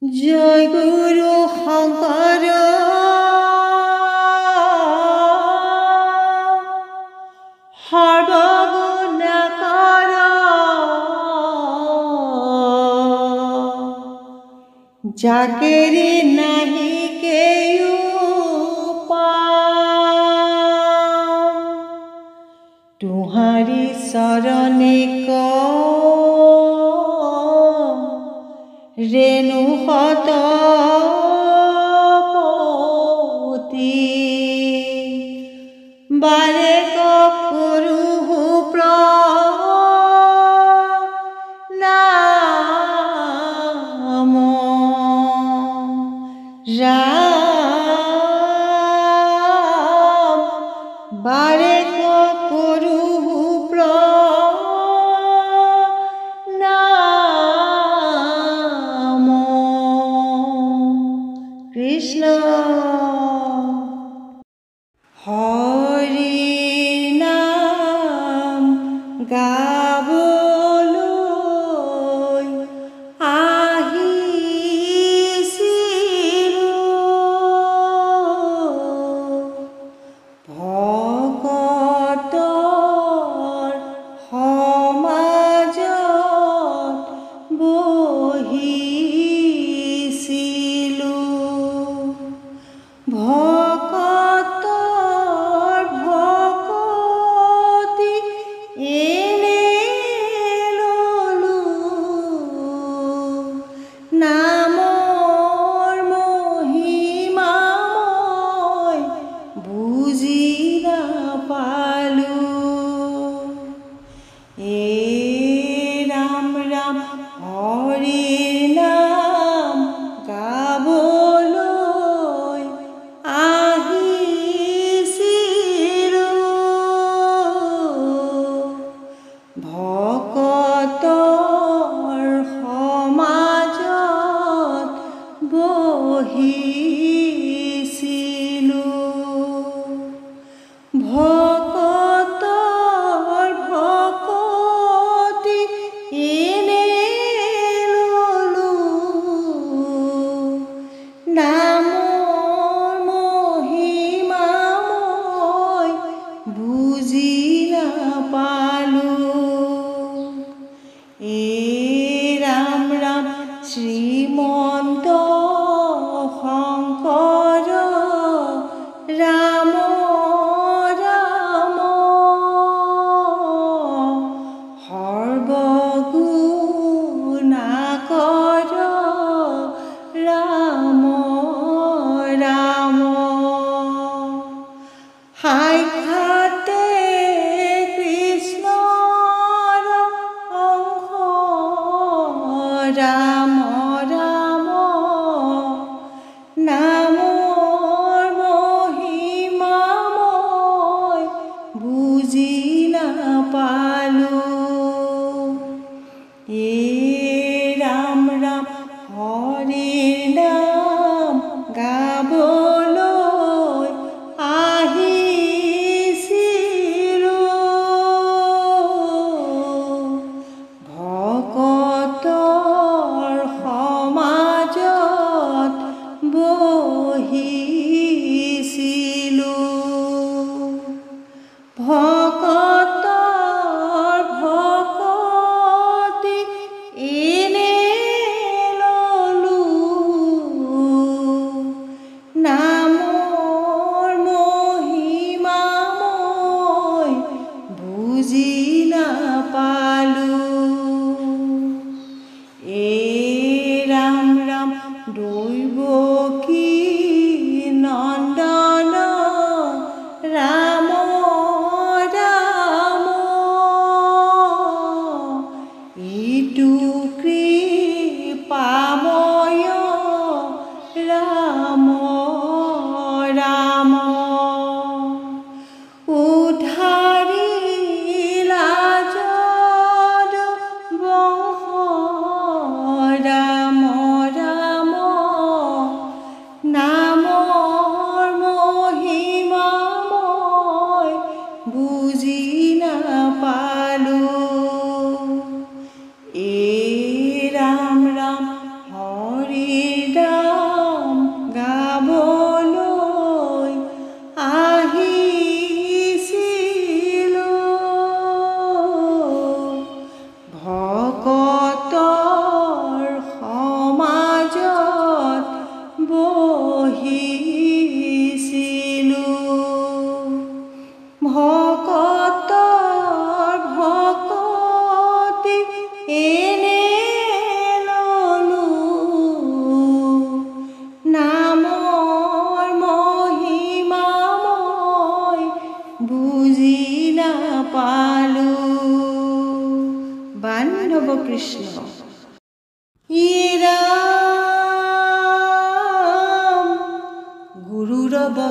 জয় গুৰু শংকৰ সৰ্বগুণকৰ যাকেৰি নাহি কেও পাম তুহাৰি চৰণে ৰেণু শতপতি বাৰে কৰো প্ৰণাম ৰাম বাৰে কৰো কৃষ্ণ।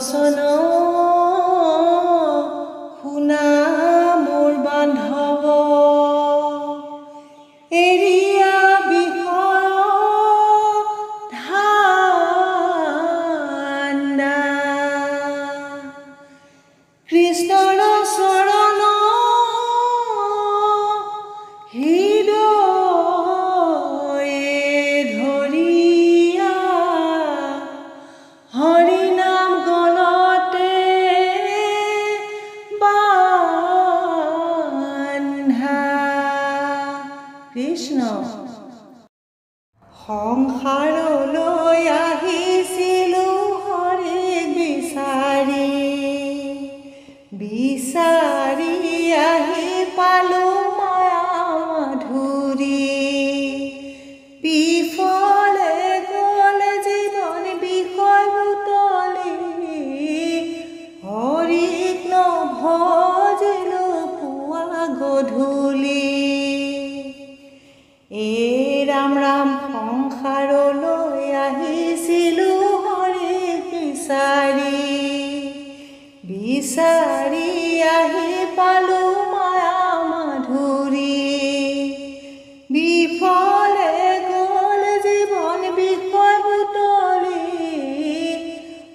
বচন শুনা মোৰ বান্ধৱ এৰিয়া বিষয় ধান্দা কৃষ্ণৰ চৰণ হৃদয়ে ধৰিয়া হৰি নাম গলতে বান্ধা কৃষ্ণ সংসাৰলৈ আহিছিলোঁ হৰিক বিচাৰি বিচাৰি আহি পালোঁ মায়া মাধুৰী বিফলে গ'ল জীৱন বিষয় বুটলি হৰিক নভজিলোঁ পুৱা গধূলি ৰাম ৰাম সংসাৰলৈ আহিছিলোঁ হৰিক বিচাৰি বিচাৰি আহি পালোঁ মায়া মাধুৰী বিফলে গ'ল জীৱন বিষয় বুটলি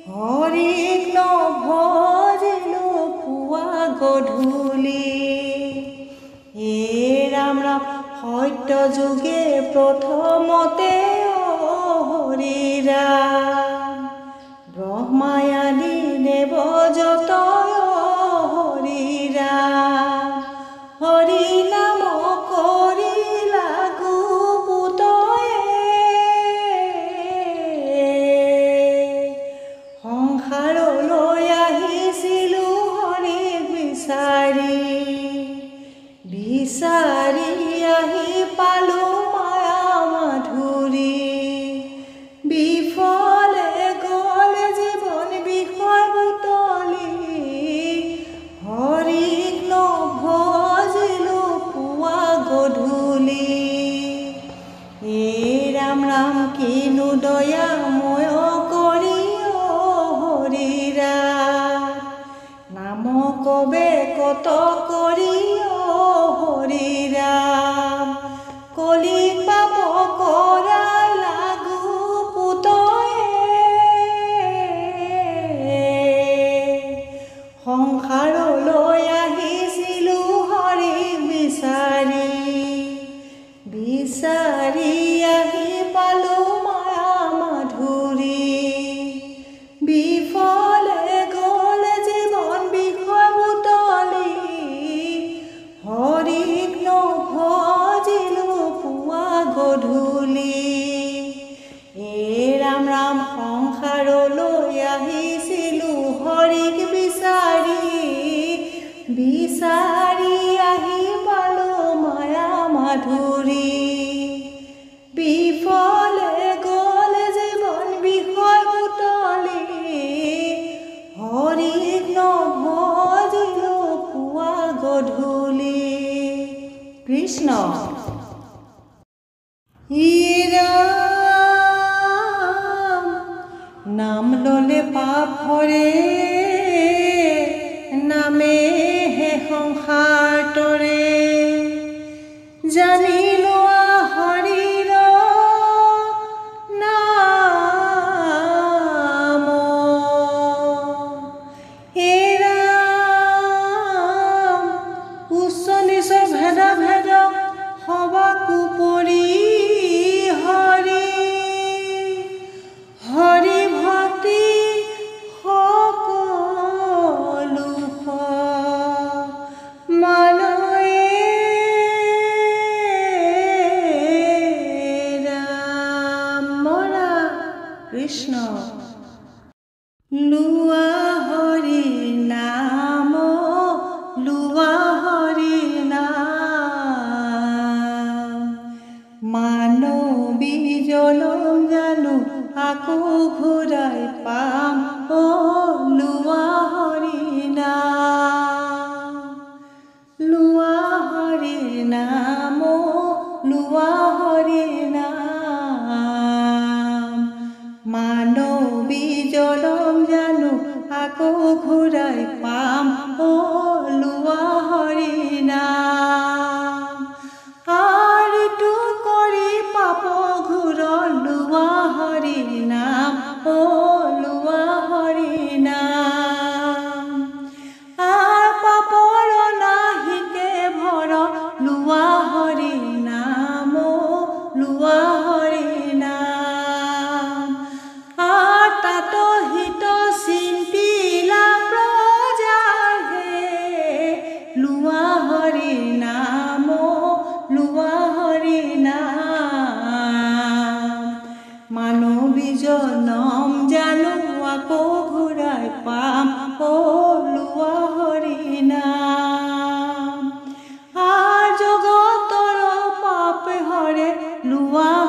হৰিক নভজিলোঁ পুৱা গধূলি ৰাম ৰাম সত্য যুগে প্ৰথমতে হৰি ৰাম ব্ৰহ্মাই আদি দেৱ যত হৰি ৰাম হৰি নাম কৰি লাগু পুতয়ে সংসাৰলৈ আহিছিলোঁ হৰিক বিচাৰি বিচাৰি আহি পালোঁ মায়া মাধুৰী বিফলে গ'ল জীৱন বিষয় বুটলি হৰিক নভজিলোঁ পুৱা গধূলি ৰাম ৰাম কিনো দয়া ময় কৰি হৰি ৰাম নাম কবে কত কৰি হৰি ৰাম কলি পাপ কৰাই লাগু পুতয়ে সংসাৰলৈ আহিছিলোঁ হৰিক বিচাৰি বিচাৰি আহি পালোঁ মায়া মাধুৰী বিফলে গ'ল জীৱন বিষয় বুটলি হৰিক নভজিলোঁ পুৱা গধূলি ৰাম ৰাম সংসাৰলৈ আহিছিলোঁ হৰিক বিচাৰি বিচাৰি আহি পালোঁ মায়া মাধুৰী বিফলে গ'ল জীৱন বিষয় বুটলি হৰিক নভজিলোঁ পুৱা গধূলি কৃষ্ণ ৰাম নাম ললে পাপ হৰে নামেহে সংসাৰ তৰে জানি লোৱা হৰিৰ নাম ৰাম উচ্চ নিচ ভেদ ভেদ সবাকো পৰি হৰি ভক্তি সকলো মানয়ে ৰাম মৰা কৃষ্ণ লোৱা হৰি নাম লোৱা হৰি নাম মানৱী জনম জানো আকৌ ঘূৰাই পাম লোৱা হৰি নাম লোৱা হৰি নাম লোৱা হৰি নাম মানৱী জনম জানো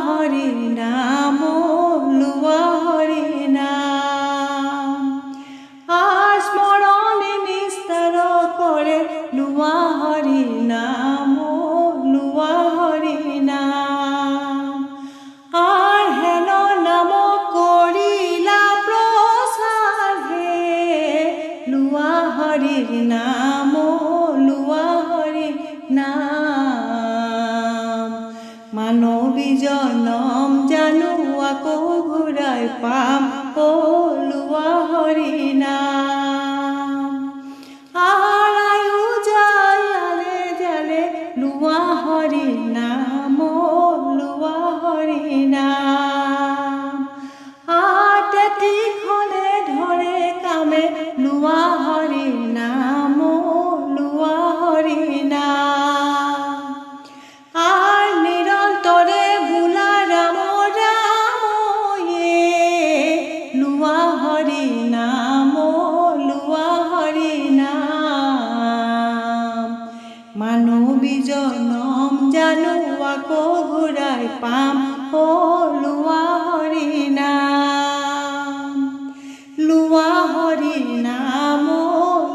হৰি নাম লোৱা হৰি নাম স্মৰণে নিস্তাৰ কৰে লোৱা হৰি নাম লোৱা হৰি নাম হেন নাম কৰিলা প্ৰচাৰ হে লোৱা হৰি নাম লোৱা হৰি নাম মানৱী জনম জানো আকৌ ঘূৰাই পাম লোৱা হৰি নাম আয়ু যায় আলে জালে লোৱা হৰি নাম লোৱা হৰি নাম তেতিখনে ধৰে কামে লোৱা হৰি নাম লোৱা হৰি নাম নিৰন্তৰে বোলা ৰাম ৰাম লোৱা হৰি নাম লোৱা হৰি নাম মানৱী জনম জানো আকৌ ঘূৰাই পাম লোৱা হৰি নাম লোৱা হৰি নাম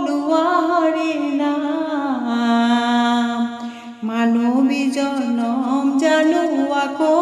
লোৱা হৰি নাম মানৱী জনম জানো আকৌ